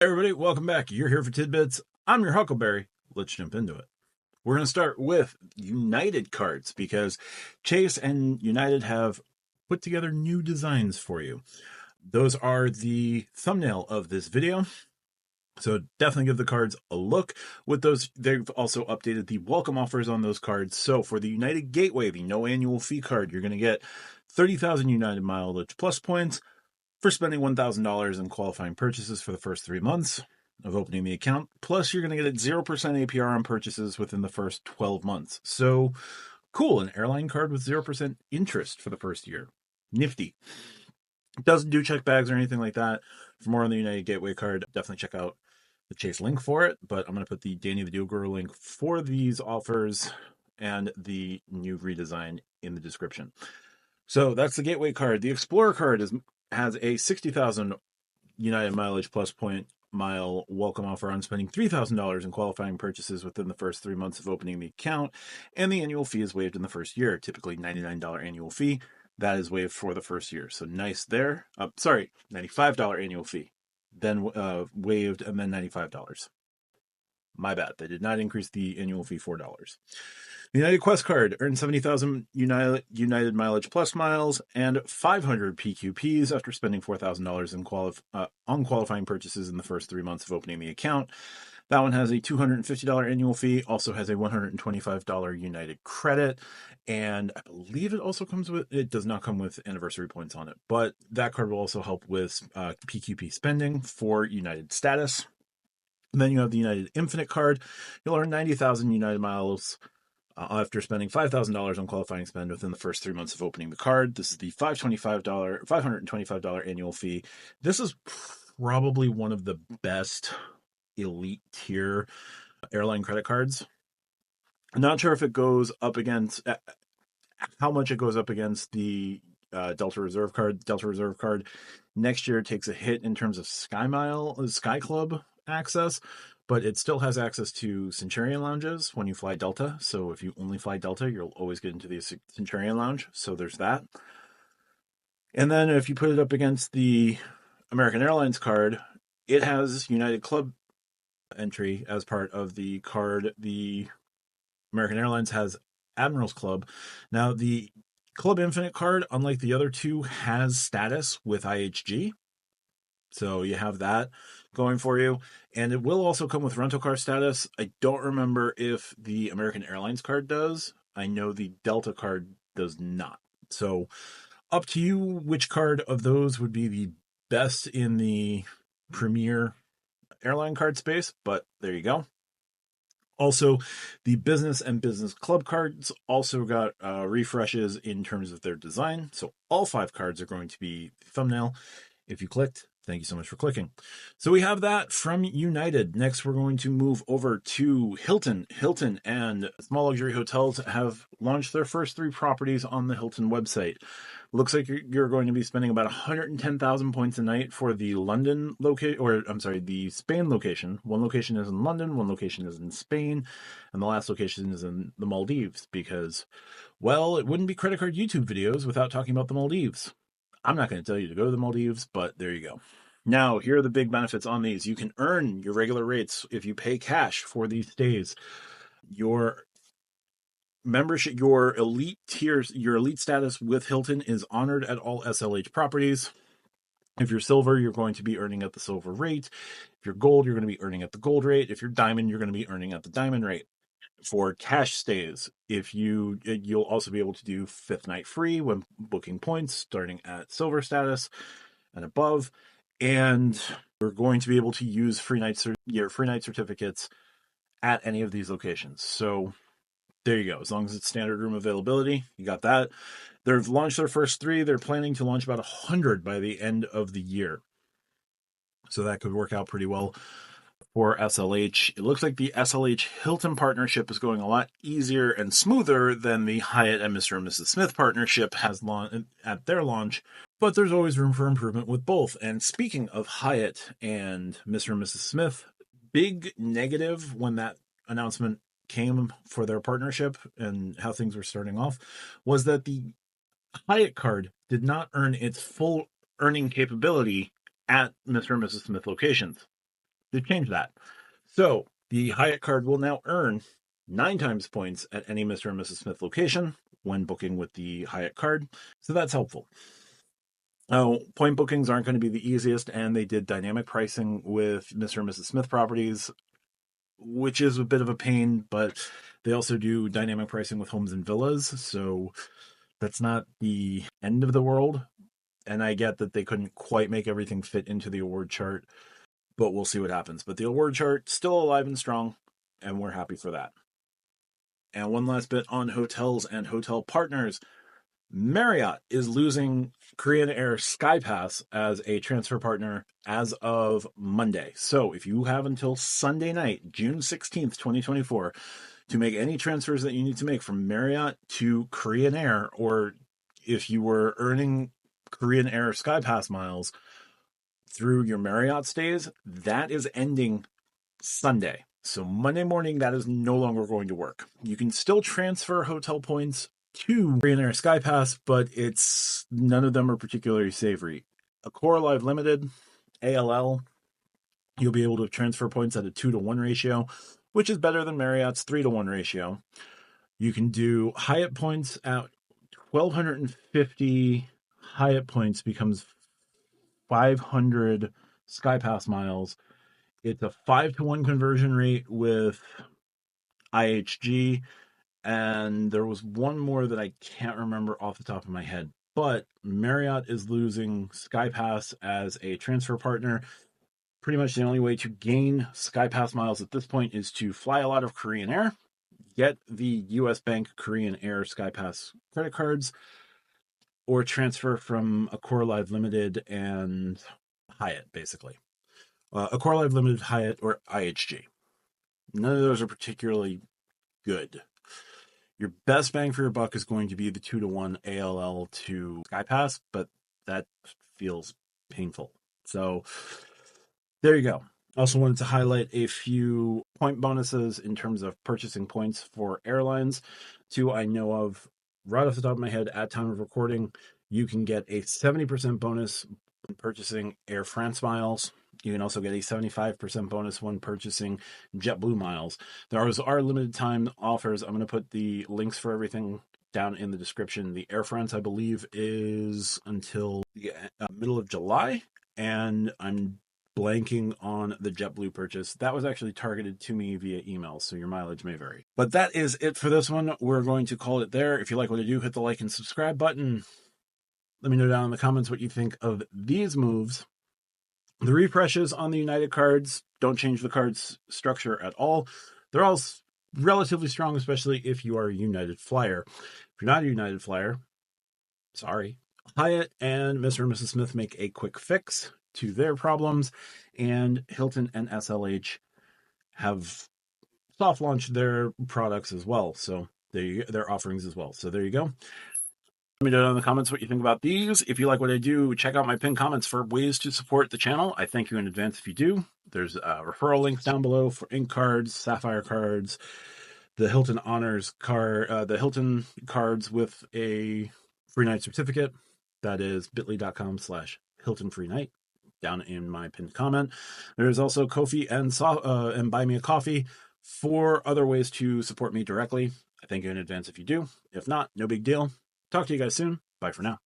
Everybody, welcome back. You're here for TidBits. I'm your Huckleberry. Let's jump into it. We're going to start with United cards because Chase and United have put together new designs for you. Those are the thumbnail of this video. So definitely give the cards a look. With those, they've also updated the welcome offers on those cards. So for the United Gateway, the no annual fee card, you're going to get 30,000 United mileage plus points for spending $1,000 in qualifying purchases for the first 3 months of opening the account. Plus, you're going to get a 0% APR on purchases within the first 12 months. So, cool. An airline card with 0% interest for the first year. Nifty. It doesn't do check bags or anything like that. For more on the United Gateway card, definitely check out the Chase link for it. But I'm going to put the Danny the Deal Guru link for these offers and the new redesign in the description. So that's the Gateway card. The Explorer card has a 60,000 United mileage plus point mile welcome offer on spending $3,000 in qualifying purchases within the first 3 months of opening the account, and the annual fee is waived in the first year, typically $99 annual fee. That is waived for the first year. So nice there. $95 annual fee, then waived, and then $95. My bad. They did not increase the annual fee $4. The United Quest card earns 70,000 United mileage plus miles and 500 PQPs after spending $4,000 on qualifying purchases in the first 3 months of opening the account. That one has a $250 annual fee, also has a $125 United credit, and I believe it does not come with anniversary points on it, but that card will also help with PQP spending for United status. And then you have the United Infinite card. You'll earn 90,000 United miles after spending $5,000 on qualifying spend within the first 3 months of opening the card. This is the $525 annual fee. This is probably one of the best elite tier airline credit cards. I'm not sure if it goes up against how much it goes up against the Delta Reserve card. Delta Reserve card next year takes a hit in terms of Sky Club access, but it still has access to Centurion lounges when you fly Delta. So if you only fly Delta, you'll always get into the Centurion lounge. So there's that. And then if you put it up against the American Airlines card, it has United Club entry as part of the card. The American Airlines has Admirals Club. Now, the Club Infinite card, unlike the other two, has status with IHG. So you have that going for you. And it will also come with rental car status. I don't remember if the American Airlines card does. I know the Delta card does not. So up to you which card of those would be the best in the premier airline card space, but there you go. Also, the business and business club cards also got refreshes in terms of their design. So all 5 cards are going to be the thumbnail. If you clicked, thank you so much for clicking. So we have that from United. Next, we're going to move over to Hilton. Hilton and Small Luxury Hotels have launched their first 3 properties on the Hilton website. Looks like you're going to be spending about 110,000 points a night for the the Spain location. One location is in London, one location is in Spain, and the last location is in the Maldives because, well, it wouldn't be credit card YouTube videos without talking about the Maldives. I'm not going to tell you to go to the Maldives, but there you go. Now, here are the big benefits on these. You can earn your regular rates if you pay cash for these stays. Your membership, your elite tiers, your elite status with Hilton is honored at all SLH properties. If you're silver, you're going to be earning at the silver rate. If you're gold, you're going to be earning at the gold rate. If you're diamond, you're going to be earning at the diamond rate. For cash stays, you'll also be able to do 5th night free when booking points starting at silver status and above. And we're going to be able to use your free night certificates at any of these locations. So there you go. As long as it's standard room availability, you got that. They've launched their first 3. They're planning to launch about 100 by the end of the year. So that could work out pretty well for SLH. It looks like the SLH Hilton partnership is going a lot easier and smoother than the Hyatt and Mr. and Mrs. Smith partnership has at their launch, but there's always room for improvement with both. And speaking of Hyatt and Mr. and Mrs. Smith, big negative when that announcement came for their partnership and how things were starting off was that the Hyatt card did not earn its full earning capability at Mr. and Mrs. Smith locations. They've changed that. So the Hyatt card will now earn 9 times points at any Mr. and Mrs. Smith location when booking with the Hyatt card. So that's helpful. Now, point bookings aren't going to be the easiest, and they did dynamic pricing with Mr. and Mrs. Smith properties, which is a bit of a pain, but they also do dynamic pricing with homes and villas, so that's not the end of the world. And I get that they couldn't quite make everything fit into the award chart, but we'll see what happens. But the award chart still alive and strong, and we're happy for that. And one last bit on hotels and hotel partners. Marriott is losing Korean Air SkyPass as a transfer partner as of Monday. So if you have until Sunday night, June 16th, 2024, to make any transfers that you need to make from Marriott to Korean Air, or if you were earning Korean Air SkyPass miles through your Marriott stays, that is ending Sunday. So Monday morning, that is no longer going to work. You can still transfer hotel points to Korean Air SkyPass, but it's none of them are particularly savory. Accor Live Limited, ALL, you'll be able to transfer points at a 2-to-1 ratio, which is better than Marriott's 3-to-1 ratio. You can do Hyatt points at 1,250 Hyatt points becomes 500 SkyPass miles. It's a 5-to-1 conversion rate with IHG. And there was one more that I can't remember off the top of my head. But Marriott is losing SkyPass as a transfer partner. Pretty much the only way to gain SkyPass miles at this point is to fly a lot of Korean Air, get the US Bank Korean Air SkyPass credit cards, or transfer from Accor Live Limited and Hyatt, basically. Accor Live Limited, Hyatt, or IHG. None of those are particularly good. Your best bang for your buck is going to be the 2-to-1 ALL to SkyPass, but that feels painful. So there you go. Also wanted to highlight a few point bonuses in terms of purchasing points for airlines. 2 I know of right off the top of my head at time of recording. You can get a 70% bonus when purchasing Air France miles. You can also get a 75% bonus when purchasing JetBlue miles. There are limited time offers. I'm going to put the links for everything down in the description. The Air France, I believe, is until the middle of July, and I'm blanking on the JetBlue purchase. That was actually targeted to me via email, so your mileage may vary. But that is it for this one. We're going to call it there. If you like what I do, hit the like and subscribe button. Let me know down in the comments what you think of these moves. The refreshes on the United cards don't change the card's structure at all. They're all relatively strong, especially if you are a United flyer. If you're not a United flyer, sorry. Hyatt and Mr. and Mrs. Smith make a quick fix to their problems, and Hilton and SLH have soft launched their products as well. So their offerings as well. So there you go. Let me know down in the comments what you think about these. If you like what I do, check out my pinned comments for ways to support the channel. I thank you in advance if you do. There's referral links down below for ink cards, sapphire cards, the Hilton Honors card, the Hilton cards with a free night certificate. That is bit.ly.com/Hilton free night down in my pinned comment. There's also Ko-fi and Buy Me a Coffee for other ways to support me directly. I thank you in advance if you do. If not, no big deal. Talk to you guys soon. Bye for now.